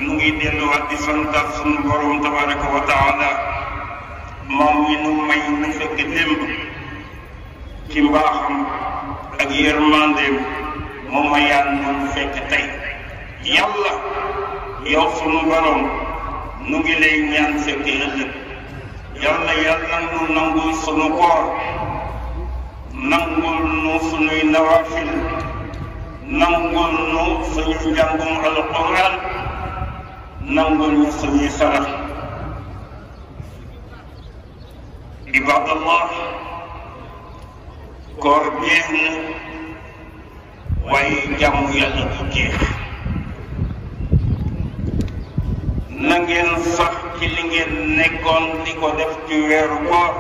nu ngi delluwaat di santaat sunu borom tabaraka wa taala moom mi nu may nu fekk démb ci mbaaxam ak yërmandeem moom ma yàlla nu fekk tey yàlla yow sunu borom nu ngi lay ñaan fekk ëllëg yàlla nu nangul sunu koor nangul nu sunuy nawafil nangul nu suñu njàngum alquran nangul ñu suñuy sarax ibadallah koor jeex na waaye jàmm yàlla du jeex na ngeen sax ci li ngeen nekkoon di ko def ci weeru koor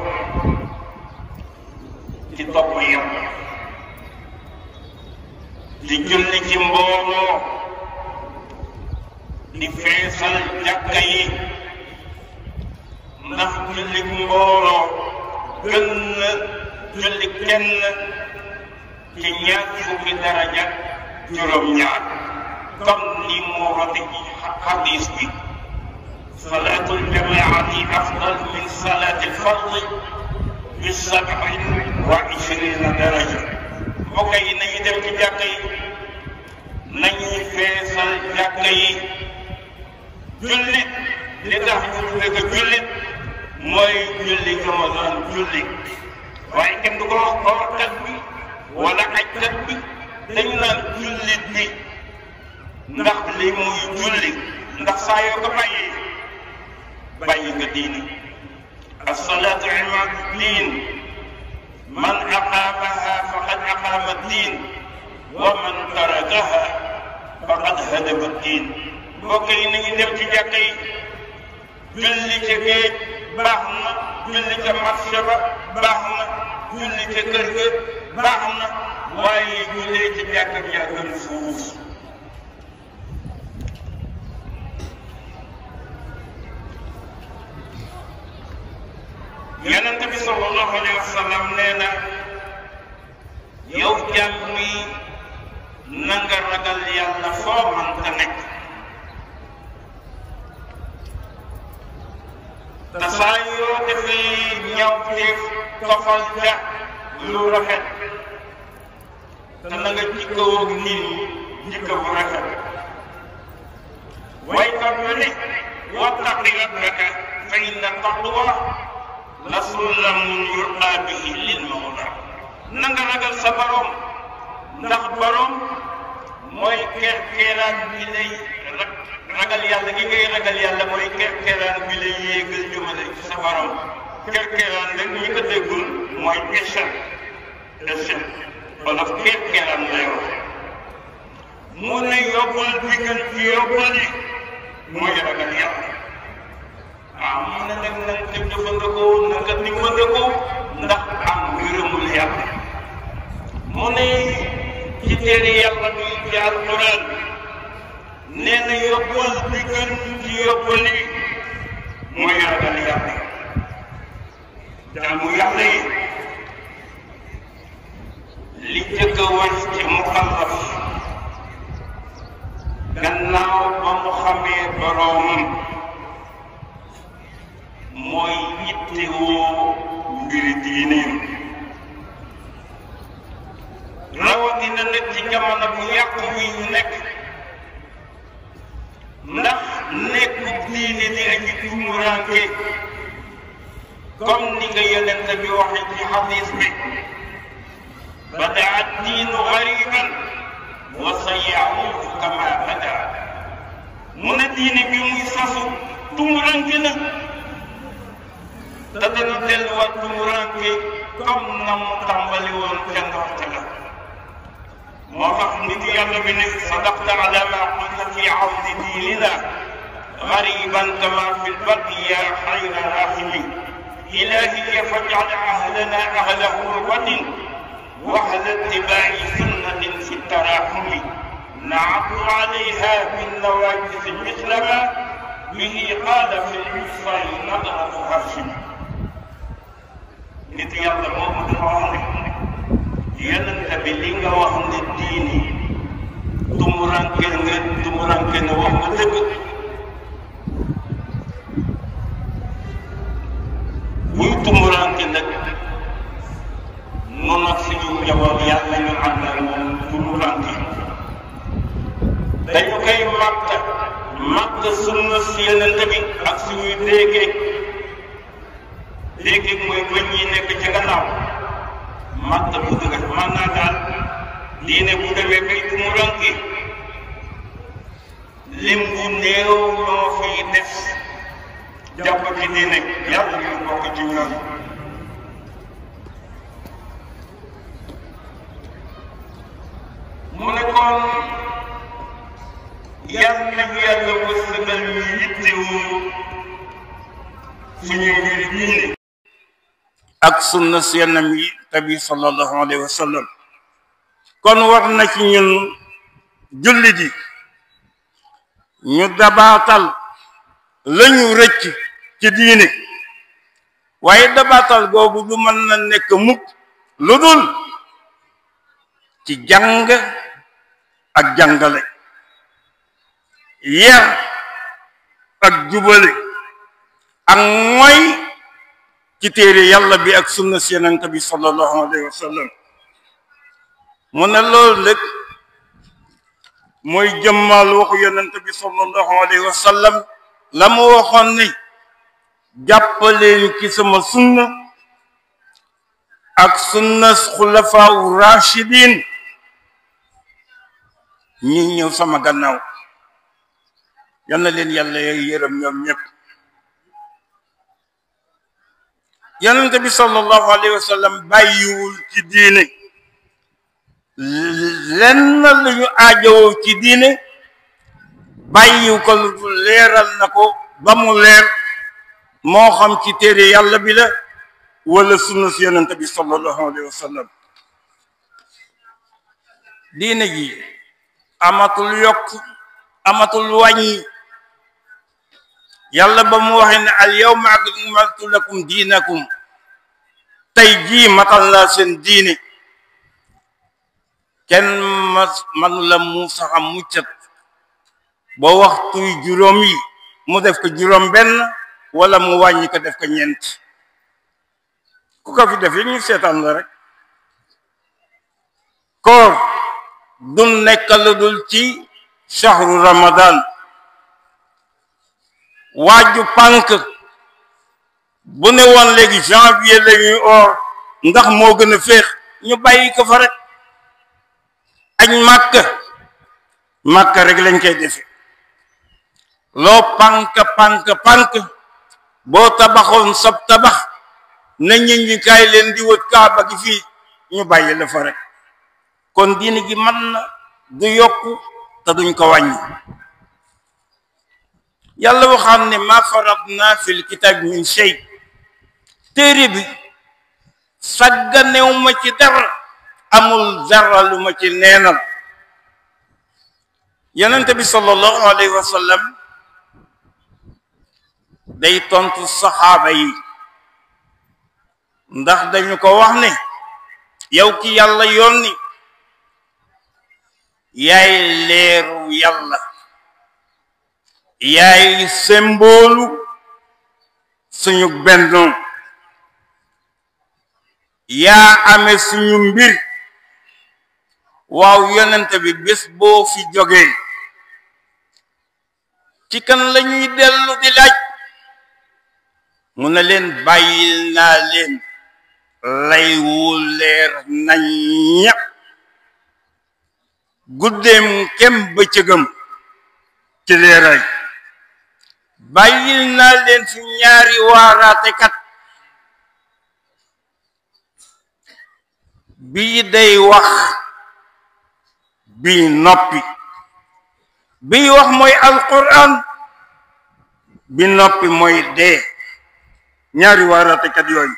ci topp yàlla di julli ci mbooloo di feesal jàkka yi ndax julli mbooloo gën na julli kenn ci ñaar fukki daraja juróom-ñaar comme ni mu rote ci xadis bi salaatul jamaati afdal min salaatil fardi bi 27 daraja mbokk yi nañu dem ci jàkka yi nañuy feesal jàkka yi jullit li tax ñu tudde ko jullit mooy julli Ramadan julli waaye kenn du ko wax koorkat bi wala ajkat bi dañu naan jullit bi ndax li muy julli ndax saa yoo ko bàyyi nga diini as-salaatu imaadu diin man aqaamaha faqad aqaama diin wa man tarakaha faqad hadama diin mbokk yi nañu dem ci jàkka yi julli ca géej baax na julli ca marché ba baax na julli ca kër ga baax na waaye jullee ci jàkka bi yaa gën fuuf yonent bi sallallahu alayhi wa sallam nee na yow jàmm mi na nga ragal yàlla foo mënta nekk te saa yoo defee ñaawteef tofal ja lu rafet te na nga jikkoo ak nit ñi jikko bu rafet waykat bi ne wattaqi rabbaka fa inna taqwa la sullamun yurqaa bihi lil mawla na nga ragal sa borom ndax borom mooy kerkeraan bi lay ragal yàlla gi ngay ragal yàlla mooy kerkeraan bi lay yéegal jëmale ci sa borom kerkeraan rek ñi ko déggul mooy échelle wala kerkeraan lay wax mu ne yóbbal bi gën ci yóbbal yi mooy ragal yàlla waaw mu ne nag na nga jëfandikoo na nga dimbandikoo ndax am ngërëmul yàlla mu ne ci téere yàlla bi ci alquran nee na yóbbal bi gën ci yóbbal yi mooy ragal yàlla jaamu yàlla yi li jëkk a war ci mukallaf gannaaw ba mu xamee boroomam mooy yittewoo mbiri diineem rawatina nag ci jamono bu yàqu wi ñu nekk ndax nekku diine di aji tumuraanke comme ni nga yonent bi waxe ci xadis bi badaa diinu gariban wa sayaudu kama bada mu ne diine bi muy sasu tumuraanke na te dana delluwaat tumuraanke comme na mu tàmbali woon ca ndoxte la moo tax nit yàlla bi ne sadaqta ala ma qulta fi awdi diinina gariban kama fi lbadi ya xayra rahimi ilahiya fajal ahlana ahla gurbatin wa ahla ittibaai sunnatin fi tarahumi naatu alayha binnawajisi mislama bihi qaala fi lmisfai nadratu hashim nit yàlla moomu dafa wax ne yonent bi li nga wax ne diini tumuranke na wax nga dëgg màgg sunna si Yonent bi ak suñuy déggee mooy bañ ñi nekk ca gannaaw màgg bu dëgg man naa daal diine bu demee bay tumuranke lim bu néew ñoo fiy des jàpp ci diine yàlla ñu bokk ci ñoom. mu ne kon yàlla nañu yàlla wërsëgal ñu yittewoo suñu mbiri diine ak sunna si Yonent bi sallallahu alayhi wa sallam. kon war na ci ñun jullit yi ñu dabaatal lañu rëcc ci diine waaye dabaatal googu du mën na nekk mukk lu dul ci jàng ak jàngale yar ak jubale ak mooy ci téere yàlla bi ak sunna si Yonent bi sallallahu alayhi wa sallam. mu ne loolu nag mooy jëmmal waxu Yonent bi sallallahu alayhi wa sallam la mu waxoon ni jàppaleen ci sama sunna ak sunna xulafaa u rashidin ñi ñëw sama gannaaw yal na leen yàlla yërëm ñoom ñëpp. Yonent bi sallallahu alayhi wa sallam bàyyiwul ci diine lenn lu ñu aajowoo ci diine bàyyiw ko lu leeral na ko ba mu leer moo xam ci téere yàlla bi la wala sunna si Yonent bi sallallahu alayhi wa sallam. diine ji amatul yokk amatul wàññi yàlla ba mu waxee ne al yawma akmaltu lakum diinakum tey jii matal naa seen diine kenn manu la mu saxa muccat ba waxtuy juróom yi mu def ko juróom benn wala mu wàññi ko def ko ñeent ku ko fi def yi ñu seetaan la rek. koor du nekk lu dul ci shahru ramadan waaju pànk bu ne woon léegi janvier la ñuy oor ndax moo gën a féex ñu bàyyi ko fa rek. añ màkk rek lañ koy defe loo pànk boo tabaxoon sab tabax na ñi kaay leen di wët kaaba gi fii ñu bàyyi la fa rek. kon diine gi mën na du yokku te duñ ko wàññi. yàlla waxam ne ma faratna fil kitab min shay téere bi sagganew ma ci dara amul dara lu ma ci neenal. Yonent bi sallallahu alayhi wa sallam day tontu saxaaba yi ndax dañu ko wax ne yow ki yàlla yónni yaay leeru yàlla yaay symbole suñu bennoo yaa amee suñu mbir waaw Yonent bi bés boo fi jógee ci kan lañuy dellu di laaj mu ne leen bàyyil naa leen lay wu leer nañ ña guddeem kem bëccëgam ci leeraay bàyyil naa leen fi ñaari waaraatekat bii day wax bii noppi bii wax mooy alquran bi noppi mooy dee ñaari waaraatekat yooyu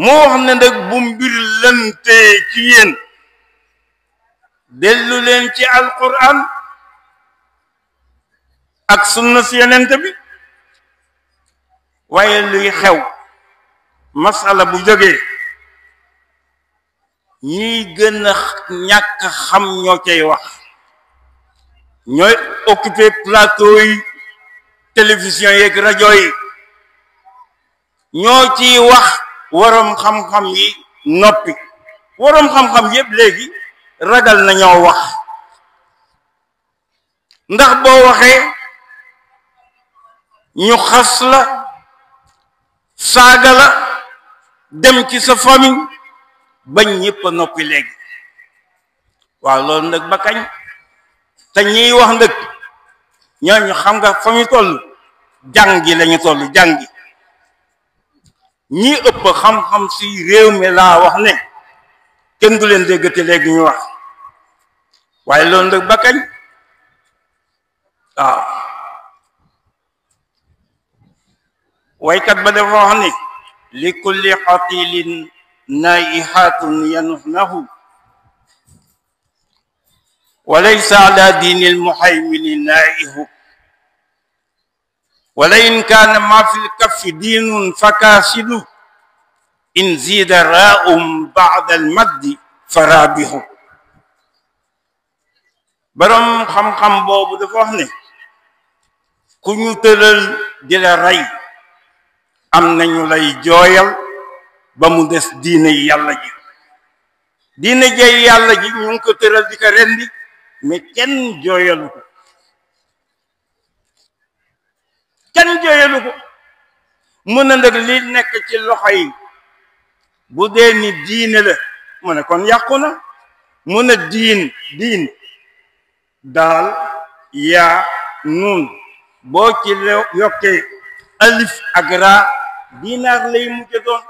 moo wax ne nag bu mbir lëntee ci yéen dellu leen ci alquran ak sunna si Yonent bi waaye luy xew masala bu jógee ñiy gën a ñàkk xam ñoo cay wax ñooy occupé plateau yi télévision yeeg rajo yi ñoo ciy wax waroom xam-xam yi noppi waroom xam-xam yépp léegi ragal nañoo wax ndax boo waxee ñu xas la saaga la dem ci sa famille bañ ñëpp a noppi léegi waaw loolu nag ba kañ te ñiy wax ndëg ñooñu xam nga fa ñu toll jàngi lañu toll jàngi ñi ëpp xam-xam si réew mi laa wax ne kenn du leen déggate léegi ñu wax waaye loolu nag ba kañ waaw waykat ba dafa wax ne li kulli qatilin naihatun yanuhnahu wa laysa ala dini almuhaymini naihu wala in kaana ma fi lkaffi diinun fakasidu in zida raa'um ba'da almaddi farabihu borom xam-xam boobu dafa wax ne ku ñu tëral di la rey am nañu lay jooyal ba mu des diine yàlla ji diine jey yàlla ji ñu ngi ko tëral di ko rendi mais kenn jooyalu ko kenn jooyalu ko mu ne nag li nekk ci loxo yi bu dee ni diine la mu ne kon yàqu na mu ne diin daal yaa nuun boo ci yokkee alif ak raa diinaar lay mujj doon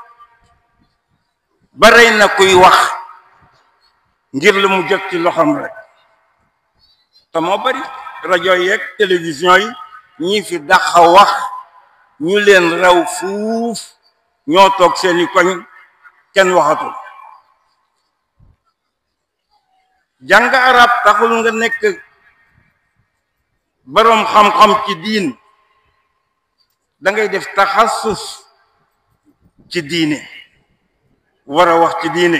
barey na kuy wax ngir lu mu jot ci loxam rek te moo bari rajo yeeg télévision yi ñi fi daxa wax ñu leen raw fuuf ñoo toog seeni koñ kenn waxatul jàng arab taxul nga nekk boroom xam-xam ci diin da ngay def taxassus ci diine war a wax ci diine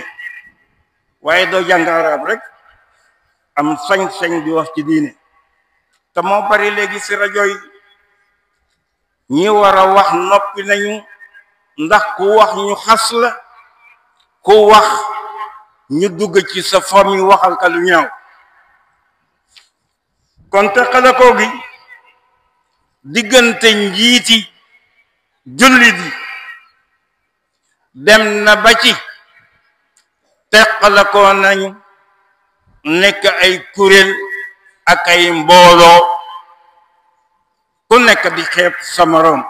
waaye doo jàng arab rek am sañ-sañ di wax ci diine te moo bari léegi ci rajo yi ñi war a wax noppi nañu ndax ku wax ñu xas la ku wax ñu dugg ci sa famille waxal ka lu ñaaw kon teqale ko gi diggante njiiti jullit yi dem na ba ci teqale ko nañu nekk ay kuréel ak ay mbooloo ku nekk di xeeb sa moroom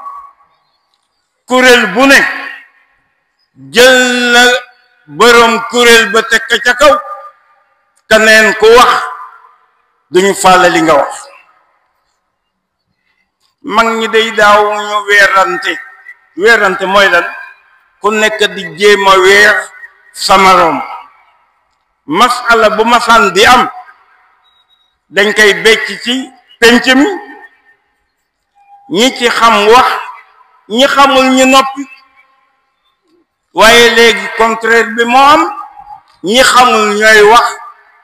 kuréel bu ne jël na boroom kuréel ba teg ca kaw keneen ku wax duñu fàlle li nga wax mag ñi day daaw ñu weerante mooy lan ku nekk di jéem a weer sa moroom masala bu masaan di am dañ koy becc ci penc mi ñi ci xam wax ñi xamul ñu noppi waaye léegi contraire bi moo am ñi xamul ñooy wax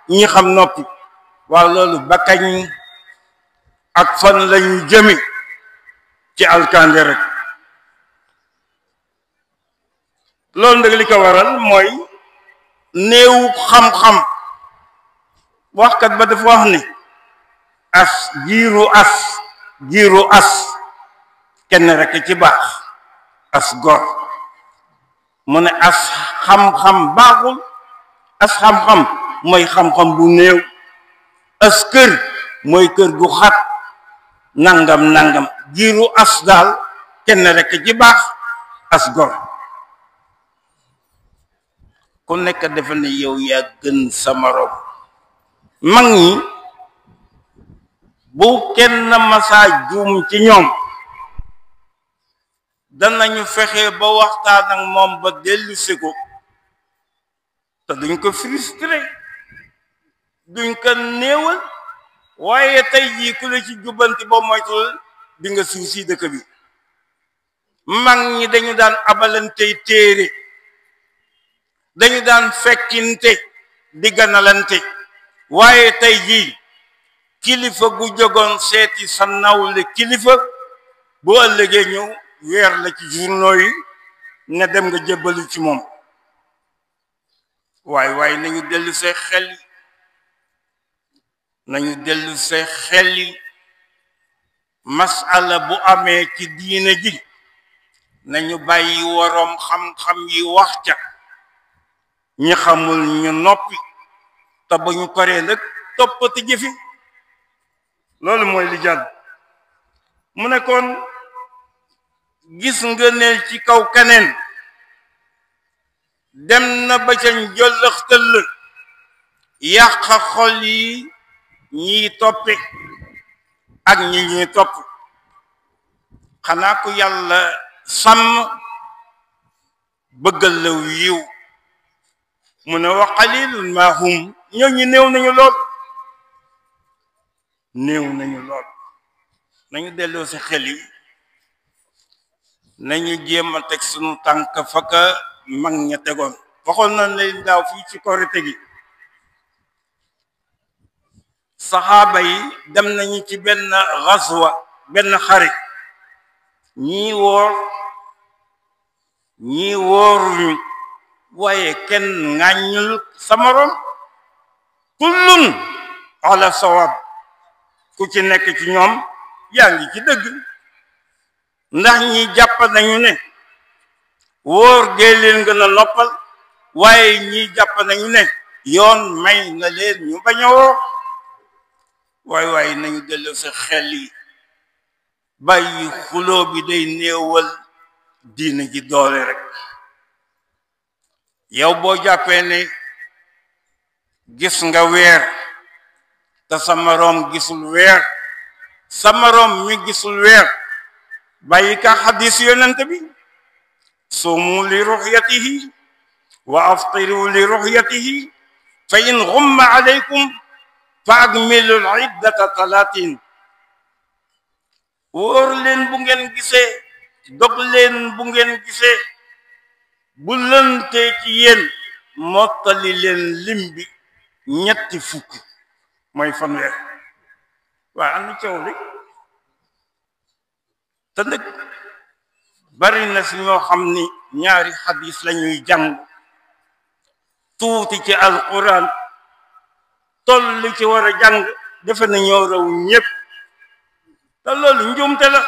ñi xam noppi waaw loolu ba kañ ak fan lañu jëmi ci alkande rek loolu nag li ko waral mooy néewu xam-xam waxkat ba dafa wax ne giiru as kenn rek ci baax as gor mu ne as xam-xam baaxul as xam-xam mooy xam-xam bu néew as kër mooy kër gu xat nangam giiru as daal kenn rek ci baax as gor ku nekk defe ne yow yaa gën sa moroom mag ñi bu kenn masaa juum ci ñoom danañu fexe ba waxtaan ak moom ba dellusi ko te duñ ko frustré duñ ko néewal waaye tey jii ku la ci jubbanti ba moytul di nga suuf si dëkk bi mag ñi dañu daan abalantey téere dañu daan fekkinte di ganalante waaye tey jii kilifa gu jógoon seeti sa nawle kilifa bu ëllëgee ñëw weer la ci journaux yi ne dem nga jébbalu ci moom waaye nañu dellu see xel yi nañu dellu see xelli masala bu amee ci diine ji nañu bàyyi waroom xam-xam yi wax ca ñi xamul ñu noppi te ba ñu paree nag toppati jëfi loolu mooy li jàll mu ne kon gis nga ne ci kaw keneen dem na ba ca njëllëxtëll yàq xol yi ñiy toppe ak ñi ñuy topp xanaa ku yàlla sàmm bëggal la yiw mu ne wa qalilun ma hum ñooñu néew nañu lool nañu delloo si xel yi nañu jéem a teg sunu tànk faka mag ña tegoon waxoon na leen daaw fii ci korite gi saxaaba yi dem nañu ci benn xaswa benn xare ñii woor ñii wooruñu waaye kenn ŋàññul sa morom kullun ala sawab ku ci nekk ci ñoom yaa ngi ci dëgg ndax ñi jàpp nañu ne wóor dee leen gën a noppal waaye ñi jàpp nañu ne yoon may na leen ñu bañ a woor waaye nañu delloo sa xel yi bàyyi xuloo bi day néewal diine ji doole rek yow boo jàppee ne gis nga weer te sa moroom gisul weer sa moroom mi gisul weer bàyyi ka xadis yonent bi sumu li ruxyatihi wa aftiru li ruxyatihi fa in gumma alaykum fa akmilu iddata talatin wóor leen bu ngeen gisee dog leen bu ngeen gisee bu lëntee ci yéen mottali leen lim bi ñetti fukk mooy fanweer waaye am na coow li te nag bari na si ñoo xam ni ñaari xadis lañuy jàng tuuti ci alquran toll li ci war a jàng defe na ñoo raw ñépp te loolu njuumte la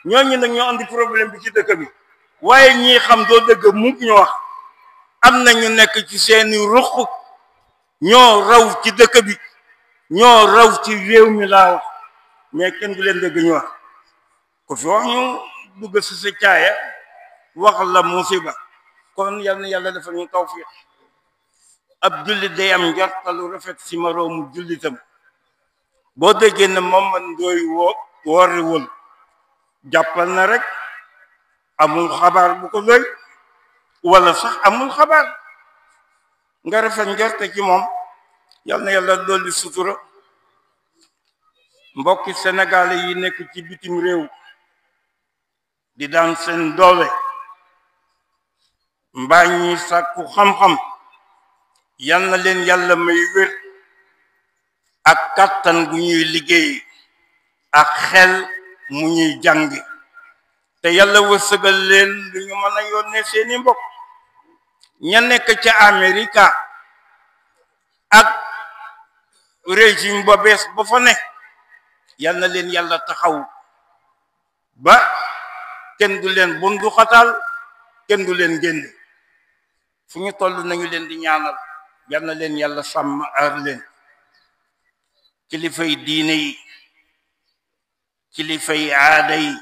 ñooñu nag ñoo andi problème bi ci dëkk bi waaye ñii xam doo dëgg mukk ñu wax am na ñu nekk ci seeni ruq ñoo raw ci dëkk bi ñoo raw ci réew mi laa wax mais kenn du leen dëgg ñu wax ku fi wax ñu dugg si sa caaya wax la musiba kon yal na yàlla dafa ñu tawfiq ab jullit day am njortalu rafet si moroomu jullitam boo déggee ne moom man dooy wooriwul jàppal na rek amul xabaar bu ko doy wala sax amul xabaar nga rafet njorte ci moom yal na yàlla dolli sutura mbokki Sénégal yi nekk ci bitim réew di daan seen doole mbaa ñi sàkku xam-xam yal na leen yàlla may wér ak kàttan gu ñuy liggéey ak xel mu ñuy jàngi te yàlla wërsëgal leen lu ñu mën a yónnee seeni mbokk ña nekk ca Amérique ak régime ba bees ba fa ne yal na leen yàlla taxaw ba kenn du leen bundu xatal kenn du leen génne fu ñu toll nañu leen di ñaanal yal na leen yàlla sàmm aar leen kilifay diine yi kilifay aada yi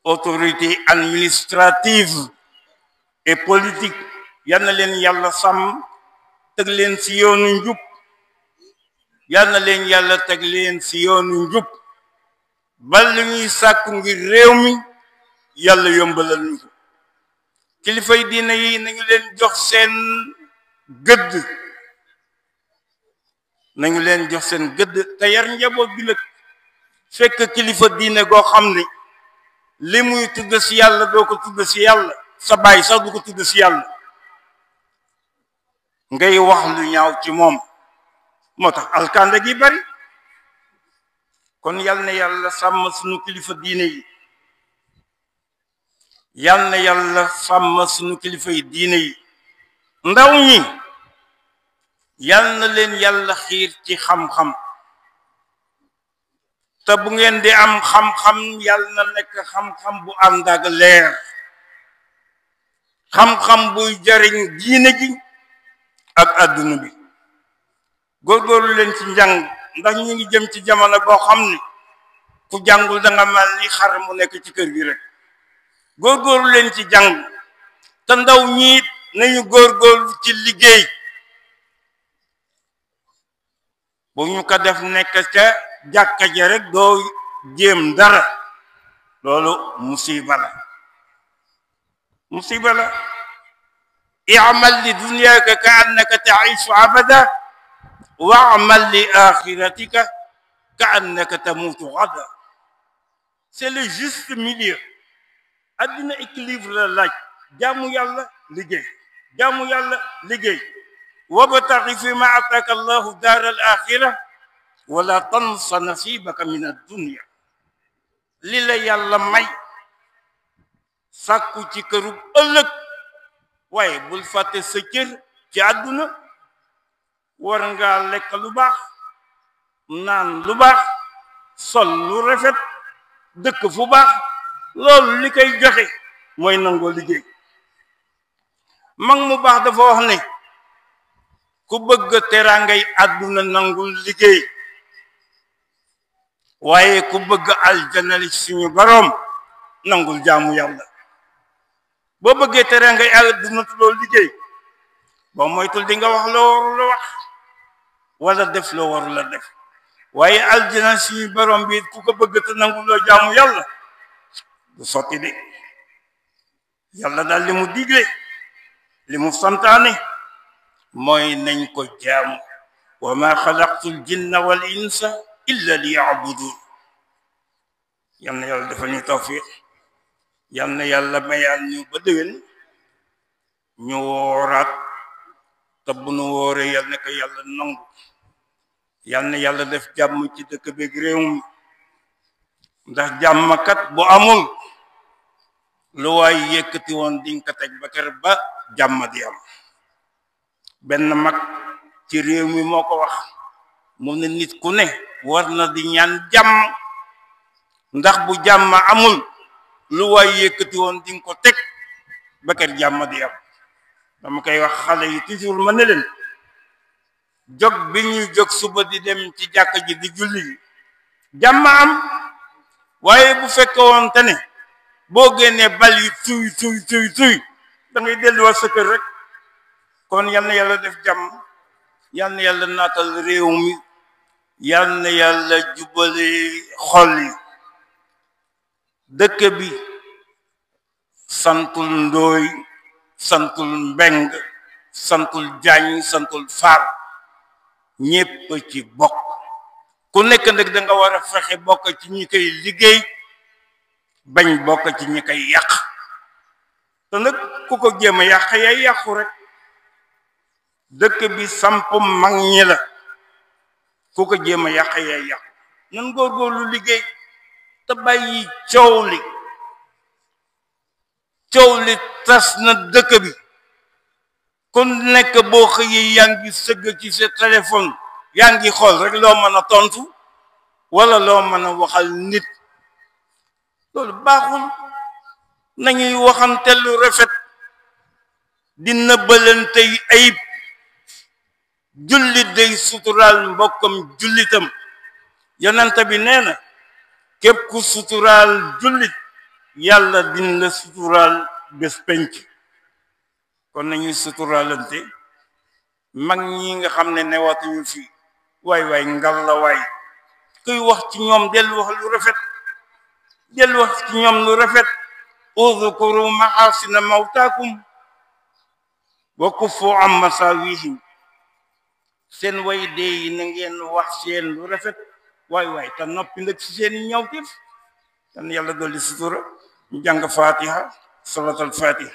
autorité administrative et politique yal na leen yàlla sàmm teg leen ci yoonu njub yal na leen yàlla teg leen ci yoonu njub ba lu ñuy sàkku ngir réew mi yàlla yombalal ñu ko kilifay diine yi nañu leen jox seen gëdd nañu leen jox seen gëdd te yar njaboot bi nag fekk kilifa diine goo xam ne li muy tudd ci yàlla doo ko tudd ci yàlla sa baay sax du ko tudd ci yàlla ngay wax lu ñaaw ci moom moo tax alkande gi bari kon yal na yàlla sàmm sunu kilifa diine yi yal na yàlla sàmm sunu kilifa yi diine yi ndaw ñi yal na leen yàlla xiir ci xam-xam te bu ngeen di am xam-xam yal na nekk xam-xam bu ànd ak leer xam-xam buy jariñ diine ji ak àdduna bi góorgóorlu leen ci njàng ndax ñi ngi jëm ci jamono boo xam ne ku jàngul da nga mel ni xar mu nekk ci kër gi rek góorgóorlu leen ci jàng te ndaw ñiit nañu góorgóorlu ci liggéey bu ñu ko def nekk ca jàkka ja rek doo jéem dara loolu musiba la i'mal li dunyaka ka annaka ta'ishu abada wa'mal li akhiratika ka annaka tamutu ghadan c'est le juste milieu addina équilibre la laaj jaamu yàlla liggéey wabtaghi fima ataka allahu dar al akhirah wala tansa nasibaka min ad-dunya li la yàlla may sàkku ci kërub ëllëg waaye bul fàtte sa cër ci àdduna war ngaa lekk lu baax naan lu baax sol lu rafet dëkk fu baax loolu li koy joxe mooy nangoo liggéey mag mu baax dafa wax ne ku bëgg teraangay àdduna nangul liggéey waaye ku bëgg aljana li suñu boroom nangul jaamu yàlla boo bëggee teraangay àdduna tu loolu liggéey boo moytul di nga wax loo warul la wax wala def loo warul la def waaye aljana suñu boroom bi ku ko bëgg te nangul loo jaamu yàlla du sotti de yàlla daal li mu digle li mu santaane mooy nañ ko jaamu wa ma xalaqtul jinna wal insa illa liya'budun yal na yàlla defal ñu tawfiq yal na yàlla mayaan ñu ba déwén ñu wooraat te bu nu wooree yal na ko yàlla nangu yal na yàlla def jàmm ci dëkk beeg réew mi ndax jàmmkat bu amul lu waay yëkkati woon dinga ko teg ba kër ba jàmm di am benn mag ci réew mi moo ko wax mu ne nit ku ne war na di ñaan jàmm ndax bu jàmm amul lu waay yëkkati woon dinga ko teg ba kër jàmm di am dama koy wax xale yi toujours ma ne leen jóg bi ñuy jóg suba di dem ci jàkka ji di julli jàmm am waaye bu fekkoon te ne boo génnee bal yi tuy da ngay delluwaat sa kër rek kon yal na yàlla def jàmm yal na yàlla naatal réew mi yal na yàlla jubale xol yi dëkk bi santul ndooy santul mbeng santul jaañ santul faar ñépp ci bokk ku nekk nag da nga war a fexe bokk ci ñi koy liggéey bañ bokk ci ñi koy yàq te nag ku ko jéem a yàq yaay yàqu rek dëkk bi samp mag ñi la ku ko jéem a yàq yaay yàqu nan góorgóorlu liggéey te bàyyi coow li tas na dëkk bi ku nekk boo xëyee yaa ngi sëgg ci sa téléphone yaa ngi xool rek loo mën a tontu wala loo mën a waxal nit loolu baaxul nañuy waxante lu rafet di nëbbalante ayib jullit day suturaal mbokkam jullitam yonent bi nee na képp ku suturaal jullit yàlla dina la suturaal bés penc kon nañuy suturaalante mag ñi nga xam ne newatuñu fi waay ngal la waay kuy wax ci ñoom dellu wax lu rafet udhkuru mahasina mawtaakum wa kuffu an masawihim seen way dee yi na ngeen wax seen lu rafet waay te noppi nag ci seen ñawteef tan yàlla dolli sutura ñu jàng fatiha salatul fatiha